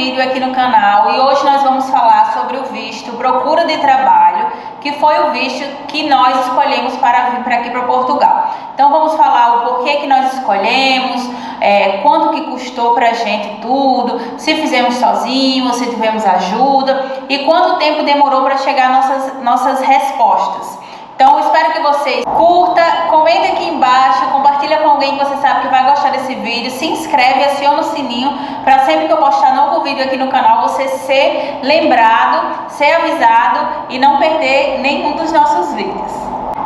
vídeo aqui no canal e hoje nós vamos falar sobre o visto procura de trabalho, que foi o visto que nós escolhemos para vir para aqui para Portugal. Então vamos falar o porquê que nós escolhemos, quanto que custou para a gente tudo, se fizemos sozinhos, se tivemos ajuda e quanto tempo demorou para chegar nossas respostas. Então, espero que vocês curtam, comentem aqui embaixo, compartilha com alguém que você sabe que vai gostar desse vídeo, se inscreve, aciona o sininho para sempre que eu postar novo vídeo aqui no canal, você ser lembrado, ser avisado e não perder nenhum dos nossos vídeos.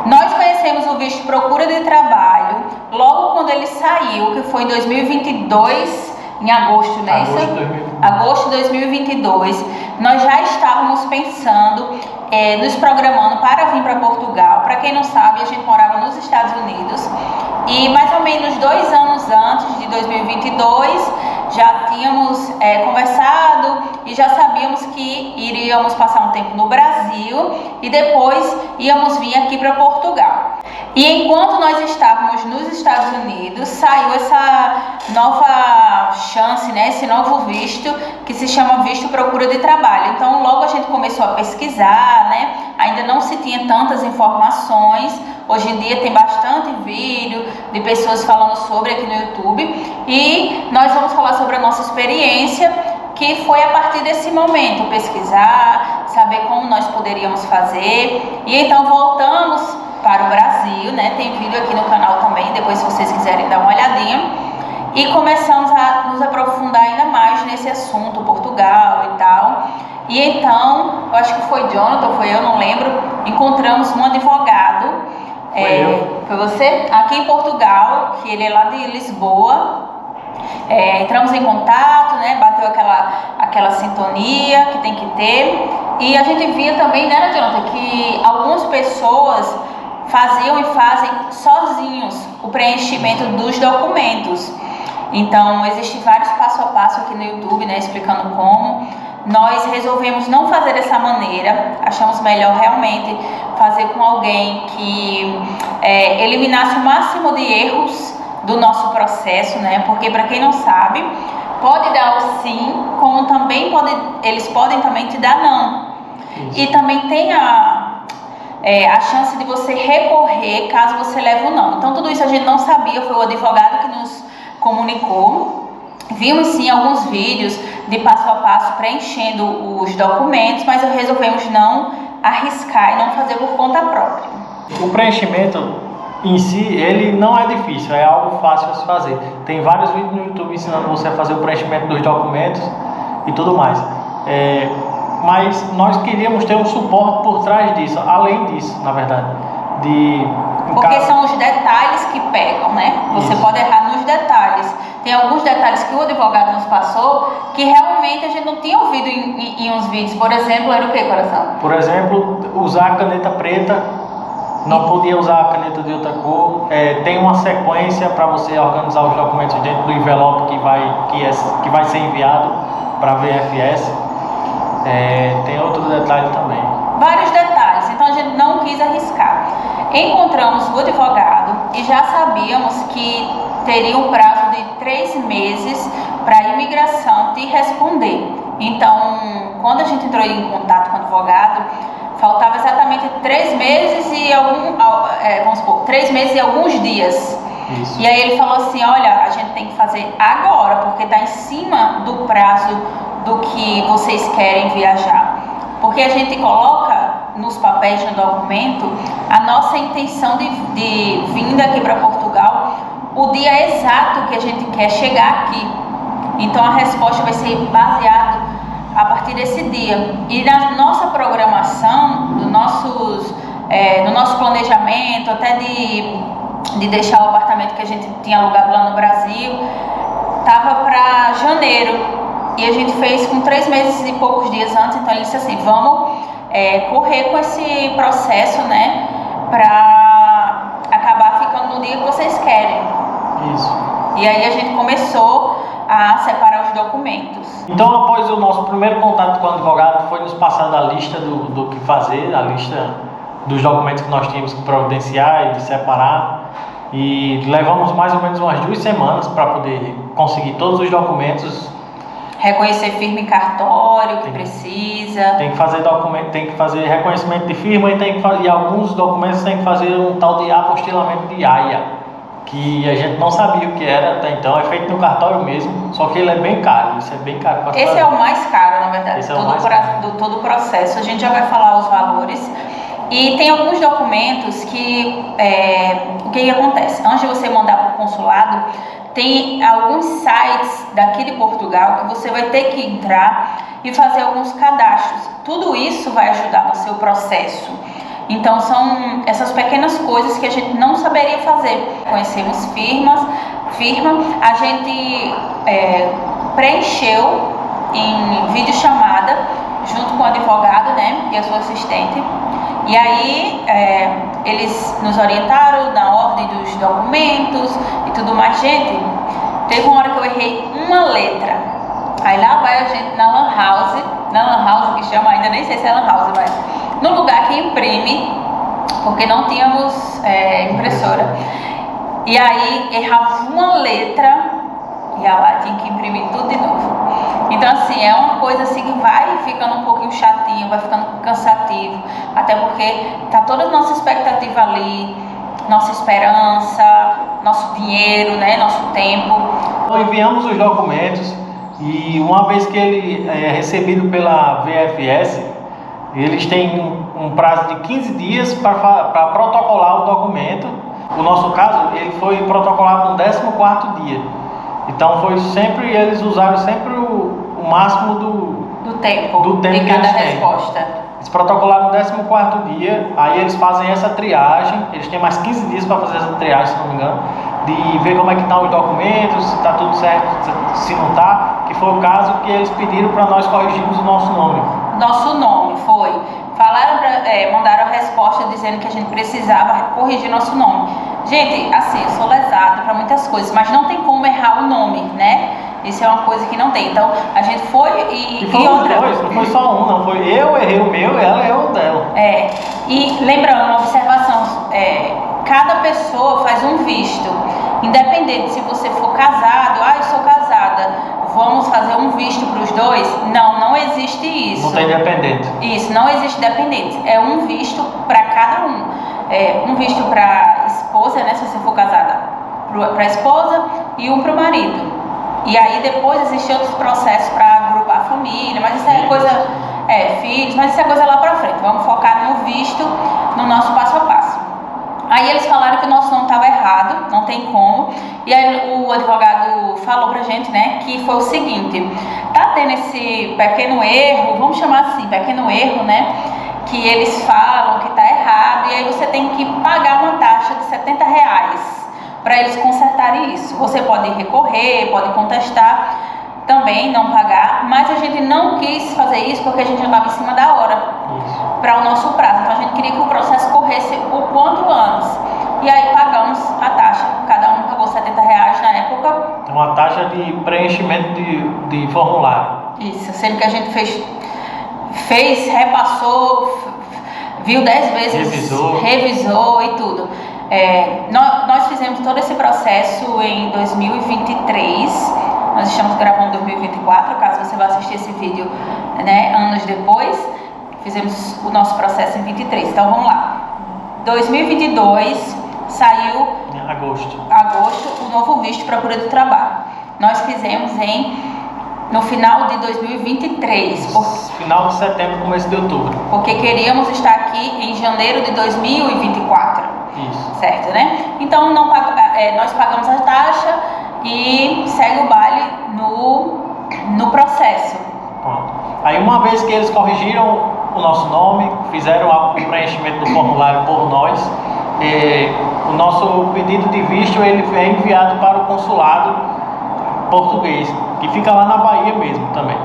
Nós conhecemos o visto procura de trabalho logo quando ele saiu, que foi em 2022, em agosto, né? Agosto de 2022. Nós já estávamos pensando, nos programando para vir para Portugal. Para quem não sabe, a gente morava nos Estados Unidos e mais ou menos 2 anos antes de 2022 já tínhamos conversado e já sabíamos que iríamos passar um tempo no Brasil e depois íamos vir aqui para Portugal. E enquanto nós estávamos nos Estados Unidos, saiu essa nova chance, né? Esse novo visto que se chama visto procura de trabalho. Então logo a gente começou a pesquisar, né? Ainda não se tinha tantas informações. Hoje em dia tem bastante vídeo de pessoas falando sobre aqui no YouTube e nós vamos falar sobre a nossa experiência, que foi a partir desse momento, pesquisar, saber como nós poderíamos fazer e então voltamos para o Brasil, né? Tem vídeo aqui no canal também, depois se vocês quiserem dar uma olhadinha. E começamos a nos aprofundar ainda mais nesse assunto, Portugal e tal. E então, eu acho que foi Jonathan, foi eu, não lembro, encontramos um advogado. Foi você? Aqui em Portugal, que ele é lá de Lisboa. Entramos em contato, né? Bateu aquela sintonia que tem que ter. E a gente via também, né, Jonathan, que algumas pessoas faziam e fazem sozinhos o preenchimento dos documentos. Então, existem vários passo a passo aqui no YouTube, né, explicando como. Nós resolvemos não fazer dessa maneira, achamos melhor realmente fazer com alguém que eliminasse o máximo de erros do nosso processo, né? Porque, para quem não sabe, pode dar o sim, como também eles podem também te dar não. Isso. E também tem a chance de você recorrer caso você leve o não. Então tudo isso a gente não sabia, foi o advogado que nos comunicou. Vimos sim alguns vídeos de passo a passo preenchendo os documentos, mas resolvemos não arriscar e não fazer por conta própria. O preenchimento em si, ele não é difícil, é algo fácil de se fazer. Tem vários vídeos no YouTube ensinando você a fazer o preenchimento dos documentos e tudo mais. Mas nós queríamos ter um suporte por trás disso, além disso, na verdade. Porque são os detalhes que pegam, né? Você pode errar nos detalhes. Tem alguns detalhes que o advogado nos passou que realmente a gente não tinha ouvido em uns vídeos. Por exemplo, era o que, coração? Por exemplo, usar a caneta preta, não podia usar a caneta de outra cor. Tem uma sequência para você organizar os documentos dentro do envelope que vai ser enviado para a VFS. Tem outro detalhe também. Vários detalhes, então a gente não quis arriscar. Encontramos o advogado e já sabíamos que teria um prazo de 3 meses para a imigração te responder. Então, quando a gente entrou em contato com o advogado, faltava exatamente 3 meses e 3 meses e alguns dias. Isso. E aí ele falou assim, olha, a gente tem que fazer agora, porque está em cima do prazo do que vocês querem viajar. Porque a gente coloca nos papéis, no documento, a nossa intenção de vinda aqui para Portugal, o dia exato que a gente quer chegar aqui. Então a resposta vai ser baseada a partir desse dia. E na nossa programação, no nosso planejamento, até de deixar o apartamento que a gente tinha alugado lá no Brasil, estava para janeiro. E a gente fez com 3 meses e poucos dias antes. Então ele disse assim, vamos correr com esse processo, né, para acabar ficando no dia que vocês querem. Isso. E aí a gente começou a separar os documentos. Então, após o nosso primeiro contato com o advogado, foi nos passando a lista do que fazer, a lista dos documentos que nós tínhamos que providenciar e de separar. E levamos mais ou menos umas 2 semanas para poder conseguir todos os documentos Reconhecer firma em cartório que precisa. Tem que fazer documento, tem que fazer reconhecimento de firma e alguns documentos tem que fazer um tal de apostilamento de AIA, que a gente não sabia o que era até então, é feito no cartório mesmo, só que ele é bem caro, isso é bem caro. Esse é o mais caro, na verdade, Esse é o mais caro. todo o processo. A gente já vai falar os valores. E tem alguns documentos que, o que acontece? Antes de você mandar para o consulado, tem alguns sites daqui de Portugal que você vai ter que entrar e fazer alguns cadastros. Tudo isso vai ajudar no seu processo. Então são essas pequenas coisas que a gente não saberia fazer. Conhecemos firma, a gente preencheu em videochamada junto com o advogado, né, e a sua assistente. E aí eles nos orientaram na ordem dos documentos e tudo mais. Gente, teve uma hora que eu errei uma letra. Aí lá vai a gente na Lan House que chama, ainda nem sei se é Lan House, mas no lugar que imprime, porque não tínhamos impressora. E aí errava uma letra e lá tinha que imprimir tudo de novo. Então assim, é uma coisa assim que vai ficando um pouquinho chatinho, vai ficando cansativo, até porque tá toda a nossa expectativa ali, nossa esperança, nosso dinheiro, né, nosso tempo. Então, enviamos os documentos e uma vez que ele é recebido pela VFS, eles têm um prazo de 15 dias para protocolar o documento. No nosso caso, ele foi protocolado no 14º dia. Então eles usaram sempre o máximo do tempo de que cada eles têm. resposta. Eles protocolaram no 14º dia, aí eles fazem essa triagem, eles têm mais 15 dias para fazer essa triagem, se não me engano, de ver como é que estão os documentos, se está tudo certo, se não está, que foi o caso que eles pediram para nós corrigirmos o nosso nome. Nosso nome foi. Mandaram a resposta dizendo que a gente precisava corrigir nosso nome. Gente, assim, eu sou lesada para muitas coisas, mas não tem como errar o nome, né? Isso é uma coisa que não tem. Então, a gente foi e outra. Não foi só um, não. Foi eu errei o meu e ela errou o dela. E lembrando, uma observação, cada pessoa faz um visto. Independente se você for casado, eu sou casada, vamos fazer um visto para os dois? Não existe isso. Não tem dependente. Isso, não existe dependente. É um visto para cada um. Um visto para esposa, né, se você for casada, para a esposa, e um para o marido. E aí depois existem outros processos para agrupar a família, mas isso é coisa, filhos, mas isso é coisa lá para frente. Vamos focar no visto, no nosso passo a passo. Aí eles falaram que o nosso nome estava errado, não tem como. E aí o advogado falou pra gente, né, que foi o seguinte: tá tendo esse pequeno erro, vamos chamar assim, pequeno erro, né, que eles falam que tá errado, e aí você tem que pagar uma taxa de R$70 para eles consertarem isso. Você pode recorrer, pode contestar, também não pagar, mas a gente não quis fazer isso porque a gente já estava em cima da hora para o nosso prazo. Então a gente queria que o processo corresse o quanto antes. E aí pagamos a taxa, cada um pagou R$70 na época. Uma taxa de preenchimento de formulário. Isso, sendo que a gente fez, repassou, viu 10 vezes, revisou e tudo. Nós fizemos todo esse processo em 2023, nós estamos gravando em 2024, caso você vá assistir esse vídeo, né, anos depois. Fizemos o nosso processo em 23, então vamos lá. 2022 saiu em agosto o novo visto de procura de trabalho. Nós fizemos no final de 2023. Final de setembro, começo de outubro. Porque queríamos estar aqui em janeiro de 2024. Isso. Certo, né? Então nós pagamos a taxa e segue o baile no processo. Pronto. Aí uma vez que eles corrigiram o nosso nome, fizeram o preenchimento do formulário por nós, o nosso pedido de visto ele é enviado para o consulado português, que fica lá na Bahia mesmo também.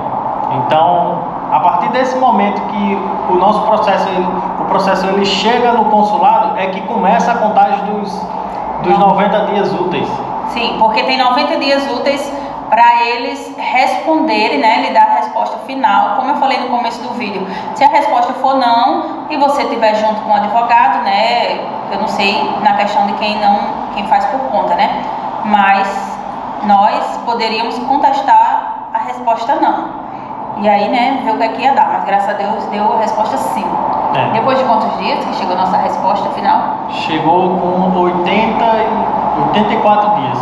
Então, a partir desse momento que o nosso processo, o processo ele chega no consulado, é que começa a contagem dos 90 dias úteis. Sim, porque tem 90 dias úteis para eles responderem, né, lhe dar a resposta final. Como eu falei no começo do vídeo, se a resposta for não e você estiver junto com o advogado, né, eu não sei na questão de quem faz por conta, né, mas nós poderíamos contestar a resposta não. E aí, né, ver o que é que ia dar, mas graças a Deus deu a resposta sim. Depois de quantos dias que chegou a nossa resposta final? Chegou com 84 dias.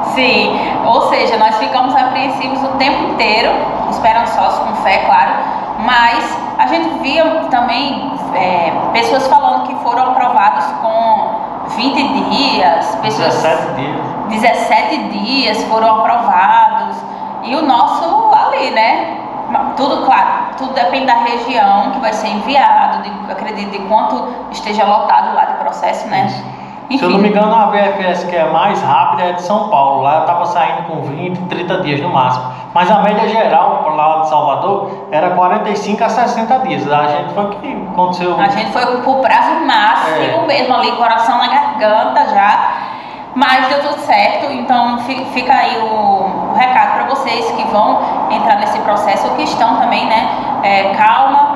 Sim, ou seja, nós ficamos apreensivos o tempo inteiro, esperançosos, com fé, claro, mas a gente via também pessoas falando que foram aprovados com 20 dias, pessoas 17 dias. 17 dias foram aprovados, e o nosso ali, né? Tudo, claro, tudo depende da região que vai ser enviado, acredito, de quanto esteja lotado lá de processo, né? Enfim. Se eu não me engano, a VFS que é mais rápida é de São Paulo. Lá estava saindo com 20, 30 dias no máximo. Mas a média geral, lá de Salvador, era 45 a 60 dias. A gente foi o que aconteceu. A gente foi por prazo máximo mesmo, ali, coração na garganta já. Mas deu tudo certo, então fica aí o recado para vocês que vão entrar nesse processo, ou que estão também, né?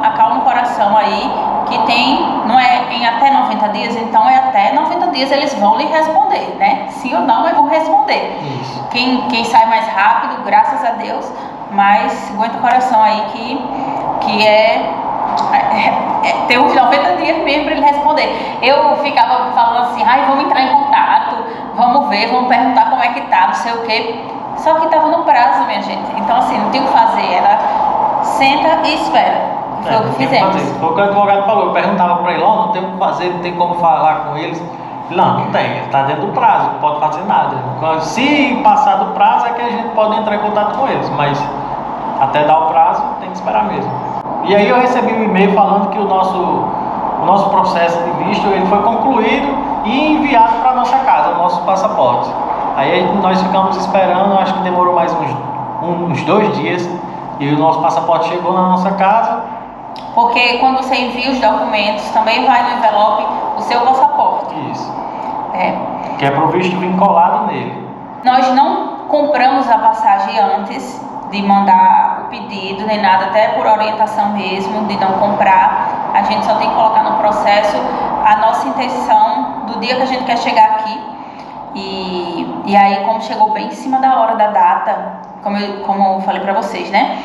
Acalma o coração aí, que não é em até 90 dias, então é até 90 dias eles vão lhe responder, né? Sim ou não, mas vão responder. Isso. Quem sai mais rápido, graças a Deus, mas aguenta o coração aí que tem uns 90 dias mesmo para ele responder. Eu ficava falando assim, vamos entrar em contato, vamos ver, vamos perguntar como é que tá, não sei o quê. Só que estava no prazo, minha gente. Então assim, não tem o que fazer, era senta e espera. Foi o que fizemos. Foi o que o advogado falou, eu perguntava para ele, não tem o que fazer, não tem como falar com eles. Não tem, ele está dentro do prazo, não pode fazer nada. Se passar do prazo é que a gente pode entrar em contato com eles, mas até dar o prazo tem que esperar mesmo. E aí eu recebi um e-mail falando que o nosso processo de visto ele foi concluído e enviado para nossa casa, o nosso passaporte. Aí nós ficamos esperando, acho que demorou mais uns 2 dias, e o nosso passaporte chegou na nossa casa. Porque quando você envia os documentos, também vai no envelope o seu passaporte. Isso. Que é pro visto vir colado nele. Nós não compramos a passagem antes de mandar o pedido, nem nada, até por orientação mesmo, de não comprar. A gente só tem que colocar no processo a nossa intenção do dia que a gente quer chegar aqui. E aí, como chegou bem em cima da hora da data, como eu falei pra vocês, né?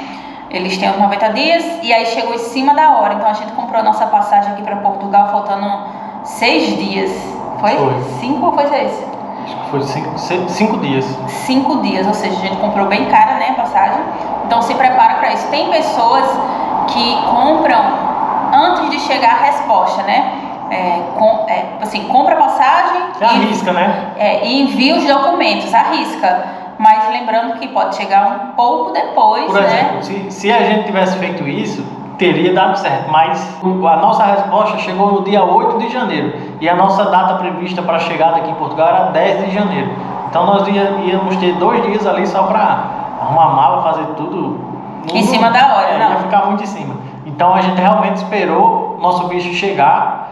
Eles têm os 90 dias e aí chegou em cima da hora. Então a gente comprou a nossa passagem aqui para Portugal faltando 6 dias. Foi? 5 ou foi 6? Acho que foi 5 dias. 5 dias, ou seja, a gente comprou bem cara, né, a passagem. Então se prepara para isso. Tem pessoas que compram antes de chegar a resposta, né? Compra a passagem arrisca, né? E envia os documentos, arrisca. Mas lembrando que pode chegar um pouco depois, por exemplo, né? Se a gente tivesse feito isso, teria dado certo. Mas a nossa resposta chegou no dia 8 de janeiro. E a nossa data prevista para a chegada aqui em Portugal era 10 de janeiro. Então nós íamos ter 2 dias ali só para arrumar mala, fazer tudo. Em cima da hora, não? Ia ficar muito em cima. Então a gente realmente esperou nosso bicho chegar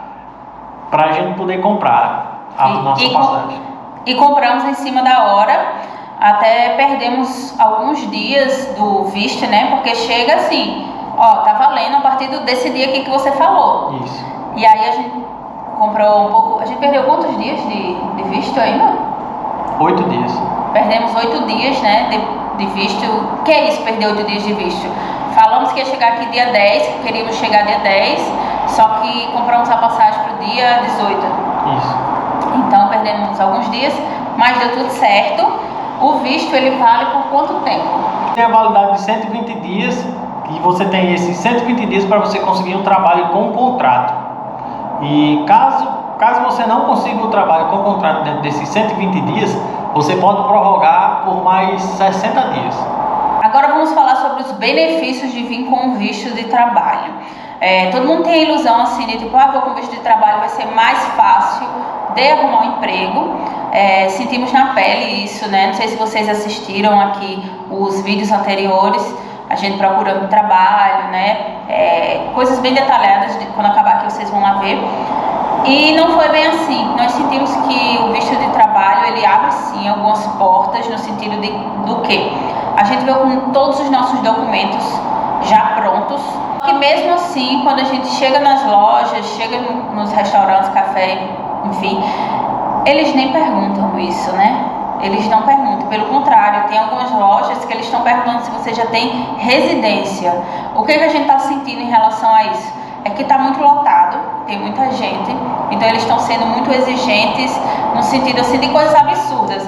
para a gente poder comprar a nossa passagem. E compramos em cima da hora. Até perdemos alguns dias do visto, né? Porque chega assim, tá valendo a partir desse dia aqui que você falou. Isso. E aí a gente comprou um pouco. A gente perdeu quantos dias de visto ainda? 8 dias. Perdemos 8 dias, né? De visto. O que é isso, perder 8 dias de visto? Falamos que ia chegar aqui dia 10, que queríamos chegar dia 10, só que compramos a passagem para o dia 18. Isso. Então perdemos alguns dias, mas deu tudo certo. O visto, ele vale por quanto tempo? Tem a validade de 120 dias e você tem esses 120 dias para você conseguir um trabalho com contrato. E caso você não consiga o trabalho com contrato dentro desses 120 dias, você pode prorrogar por mais 60 dias. Agora vamos falar sobre os benefícios de vir com visto de trabalho. Todo mundo tem a ilusão assim de tipo, vou com visto de trabalho, vai ser mais fácil de arrumar um emprego. Sentimos na pele isso, né? Não sei se vocês assistiram aqui os vídeos anteriores, a gente procurando trabalho, né? Coisas bem detalhadas, quando acabar aqui vocês vão lá ver. E não foi bem assim. Nós sentimos que o visto de trabalho, ele abre sim algumas portas, no sentido do quê? A gente veio com todos os nossos documentos já prontos. Só que mesmo assim, quando a gente chega nas lojas, chega nos restaurantes, café, enfim, eles nem perguntam isso, né? Eles não perguntam. Pelo contrário, tem algumas lojas que eles estão perguntando se você já tem residência. O que a gente está sentindo em relação a isso? É que está muito lotado, tem muita gente, então eles estão sendo muito exigentes no sentido assim de coisas absurdas.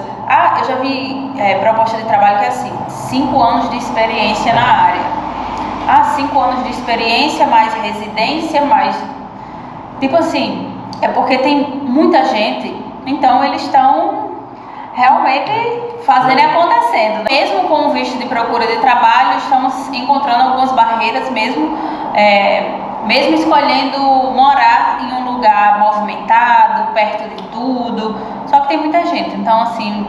Eu já vi proposta de trabalho que é assim, 5 anos de experiência na área. 5 anos de experiência, mais residência, mais... Tipo assim, é porque tem muita gente, então eles estão realmente fazendo e acontecendo. Mesmo com o visto de procura de trabalho, estamos encontrando algumas barreiras mesmo escolhendo morar em um lugar movimentado, perto de tudo, só que tem muita gente. Então, assim,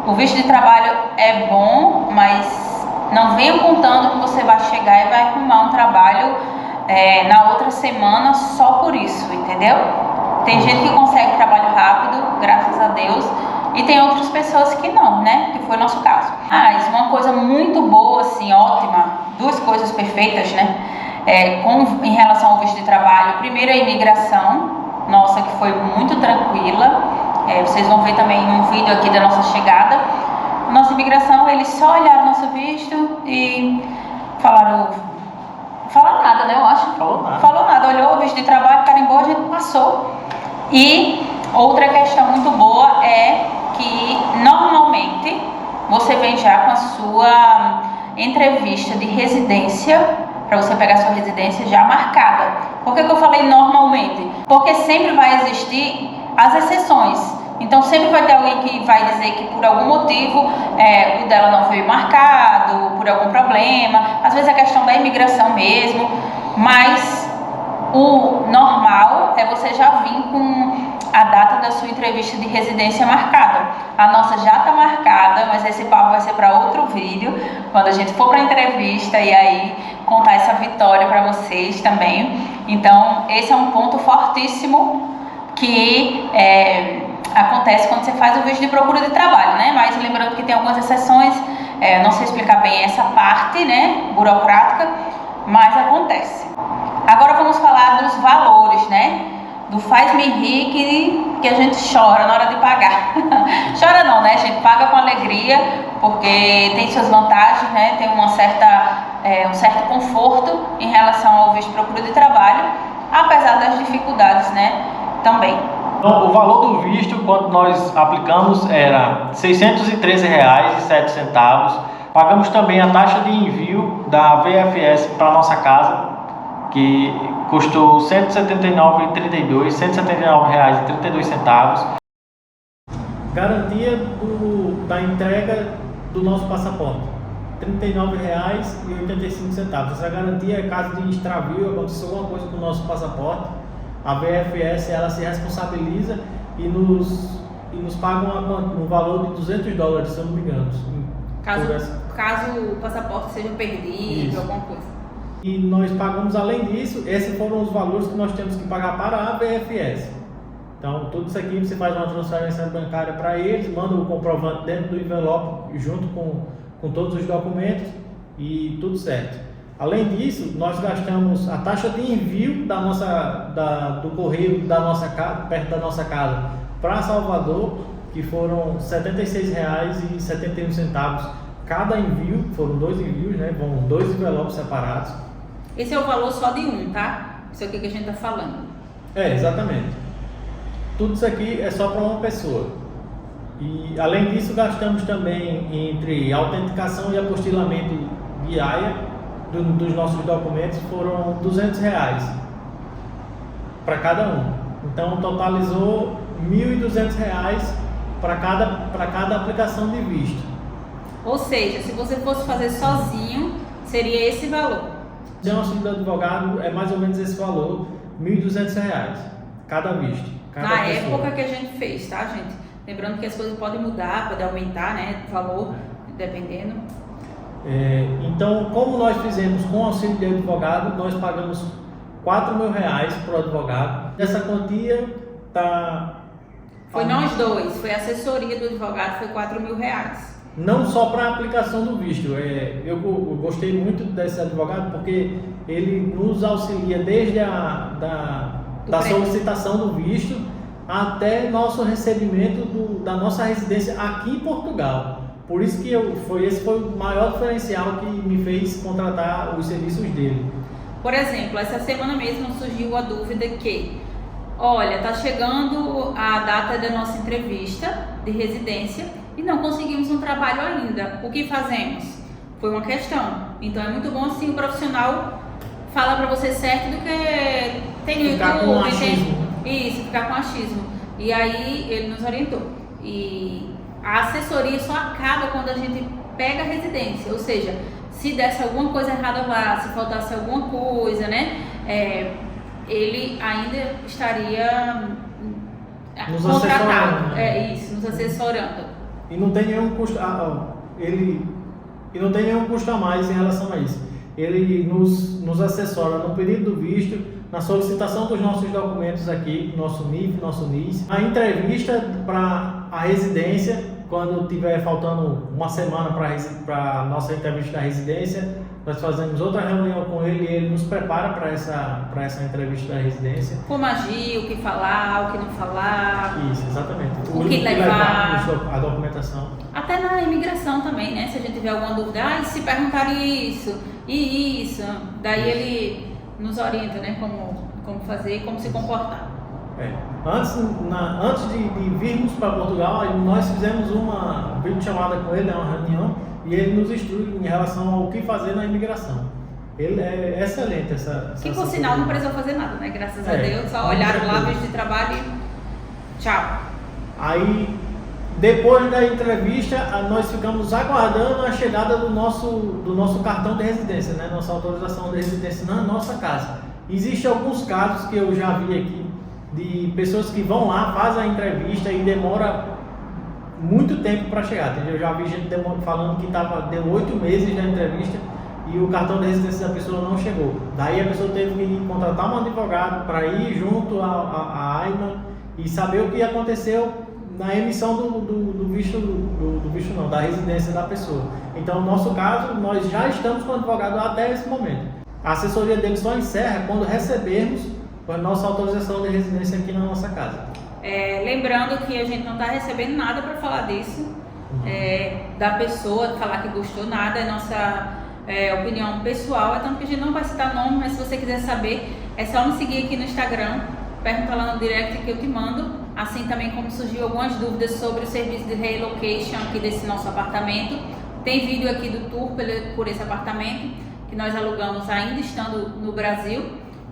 o visto de trabalho é bom, mas não venha contando que você vai chegar e vai arrumar um trabalho na outra semana só por isso, entendeu? Tem gente que consegue trabalho rápido, graças a Deus, e tem outras pessoas que não, né? Que foi o nosso caso. Isso é uma coisa muito boa, assim, ótima, 2 coisas perfeitas, né? Em relação ao visto de trabalho, primeiro a imigração, nossa, que foi muito tranquila. Vocês vão ver também um vídeo aqui da nossa chegada. Nossa imigração, eles só olharam nosso visto e falaram nada, né? Eu acho. Falou nada, olhou o visto de trabalho, carimbou, a gente passou. E outra questão muito boa é que normalmente você vem já com a sua entrevista de residência, para você pegar sua residência já marcada. Por que eu falei normalmente? Porque sempre vai existir as exceções. Então sempre vai ter alguém que vai dizer que por algum motivo o dela não foi marcado, por algum problema. Às vezes é questão da imigração mesmo, mas o normal é você já vir com a data da sua entrevista de residência marcada. A nossa já está marcada, mas esse papo vai ser para outro vídeo, quando a gente for para a entrevista e aí contar essa vitória para vocês também. Então, esse é um ponto fortíssimo que acontece quando você faz o visto de procura de trabalho, né? Mas lembrando que tem algumas exceções, não sei explicar bem essa parte, né, burocrática, mas acontece. Agora vamos falar dos valores, né? Do faz-me rir que a gente chora na hora de pagar. Chora não, né? A gente paga com alegria, porque tem suas vantagens, né? Tem um certo conforto em relação ao visto de procura de trabalho, apesar das dificuldades, né? Também. Então, o valor do visto, quando nós aplicamos, era R$ 613,07. Pagamos também a taxa de envio da VFS para nossa casa, que custou R$ 179,32, R$ 179,32. Garantia da entrega do nosso passaporte, R$ 39,85. Essa garantia é caso de extravio, aconteceu alguma coisa com o nosso passaporte, a VFS ela se responsabiliza e nos paga um valor de $200, se eu não me engano. Caso o passaporte seja perdido, alguma coisa. E nós pagamos, além disso, esses foram os valores que nós temos que pagar para a VFS. Então, tudo isso aqui você faz uma transferência bancária para eles, manda o comprovante dentro do envelope junto com todos os documentos e tudo certo. Além disso, nós gastamos a taxa de envio do correio da nossa casa, perto da nossa casa, para Salvador, que foram R$ 76,71 cada envio. Foram 2 envios, né? Vão 2 envelopes separados. Esse é o valor só de um, tá? Isso aqui que a gente está falando. Exatamente. Tudo isso aqui é só para uma pessoa. E além disso, gastamos também entre autenticação e apostilamento diária dos nossos documentos, foram R$ 200 para cada um. Então totalizou R$ 1.200 para cada aplicação de visto. Ou seja, se você fosse fazer sozinho, seria esse valor. De um auxílio do advogado é mais ou menos esse valor, R$ 1.200 cada visto. Na época que a gente fez, tá, gente? Lembrando que as coisas podem mudar, pode aumentar, né, o valor, dependendo. Então, como nós fizemos com o auxílio de advogado, nós pagamos R$ 4.000 para o advogado. Essa quantia está... Foi nós dois, foi a assessoria do advogado, foi R$ 4.000. Não só para a aplicação do visto. Eu gostei muito desse advogado porque ele nos auxilia desde da solicitação do visto até nosso recebimento da nossa residência aqui em Portugal. Por isso que esse foi o maior diferencial que me fez contratar os serviços dele. Por exemplo, essa semana mesmo surgiu a dúvida que, olha, tá chegando a data da nossa entrevista de residência e não conseguimos um trabalho ainda. O que fazemos? Foi uma questão. Então é muito bom assim o profissional fala para você certo do que tem no ficar YouTube, com achismo. Isso, ficar com achismo. E aí ele nos orientou. E a assessoria só acaba quando a gente pega a residência, ou seja, se desse alguma coisa errada lá, se faltasse alguma coisa, né? Ele ainda estaria nos contratado. Assessorando. Isso, nos assessorando. E não tem nenhum custo. E não tem nenhum custo a mais em relação a isso. Ele nos assessora no pedido do visto, na solicitação dos nossos documentos aqui, nosso NIF, nosso NIS, a entrevista para a residência, quando tiver faltando uma semana para a nossa entrevista da residência, nós fazemos outra reunião com ele e ele nos prepara para essa entrevista da residência. Como agir, o que falar, o que não falar. Isso, exatamente. O que levar. A documentação. Até na imigração também, né? Se a gente tiver alguma dúvida, e se perguntarem isso e isso, daí ele nos orienta, né? Como fazer e como se comportar. Antes de virmos para Portugal, nós fizemos uma videochamada com ele, uma reunião, e ele nos instrui em relação ao que fazer na imigração. Ele é excelente que por sinal não precisou fazer nada, né? Graças a Deus, só olharam lá, visto de trabalho e tchau. Aí, depois da entrevista, nós ficamos aguardando a chegada do nosso cartão de residência, né? Nossa autorização de residência na nossa casa. Existem alguns casos que eu já vi aqui, de pessoas que vão lá, fazem a entrevista e demora muito tempo para chegar, entendeu? Eu já vi gente falando que deu 8 meses na entrevista e o cartão de residência da pessoa não chegou. Daí a pessoa teve que contratar um advogado para ir junto à AIMA e saber o que aconteceu na emissão do visto não, da residência da pessoa. Então, no nosso caso, nós já estamos com o advogado até esse momento. A assessoria dele só encerra quando recebermos a nossa autorização de residência aqui na nossa casa. Lembrando que a gente não está recebendo nada para falar disso, da pessoa, falar que gostou, nada, é nossa opinião pessoal, tanto que a gente não vai citar nome, mas se você quiser saber, é só me seguir aqui no Instagram, pergunta lá no direct que eu te mando, assim também como surgiu algumas dúvidas sobre o serviço de relocation aqui desse nosso apartamento. Tem vídeo aqui do tour por esse apartamento, que nós alugamos ainda estando no Brasil,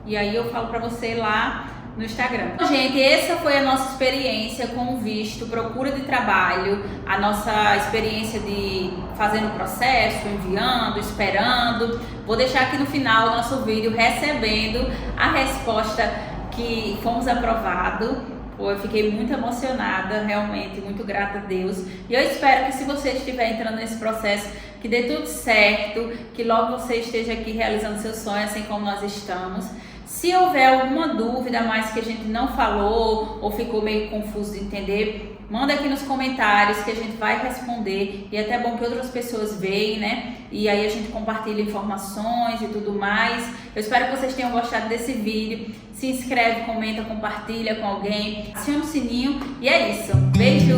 e aí eu falo para você lá no Instagram. Então, gente, essa foi a nossa experiência com o visto, procura de trabalho, a nossa experiência de fazendo o processo, enviando, esperando. Vou deixar aqui no final do nosso vídeo recebendo a resposta que fomos aprovados. Eu fiquei muito emocionada, realmente, muito grata a Deus. E eu espero que se você estiver entrando nesse processo, que dê tudo certo, que logo você esteja aqui realizando seus sonhos, assim como nós estamos. Se houver alguma dúvida mais que a gente não falou ou ficou meio confuso de entender, manda aqui nos comentários que a gente vai responder, e é até bom que outras pessoas vejam, né? E aí a gente compartilha informações e tudo mais. Eu espero que vocês tenham gostado desse vídeo. Se inscreve, comenta, compartilha com alguém, aciona o sininho e é isso. Beijo!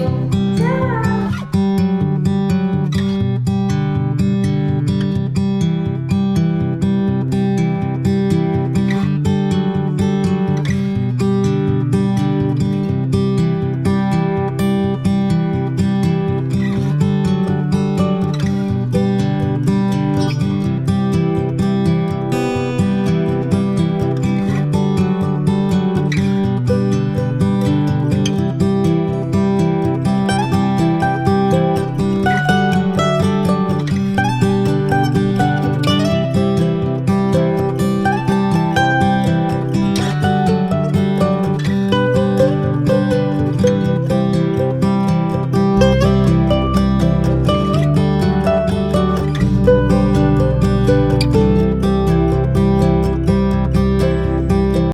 Tchau!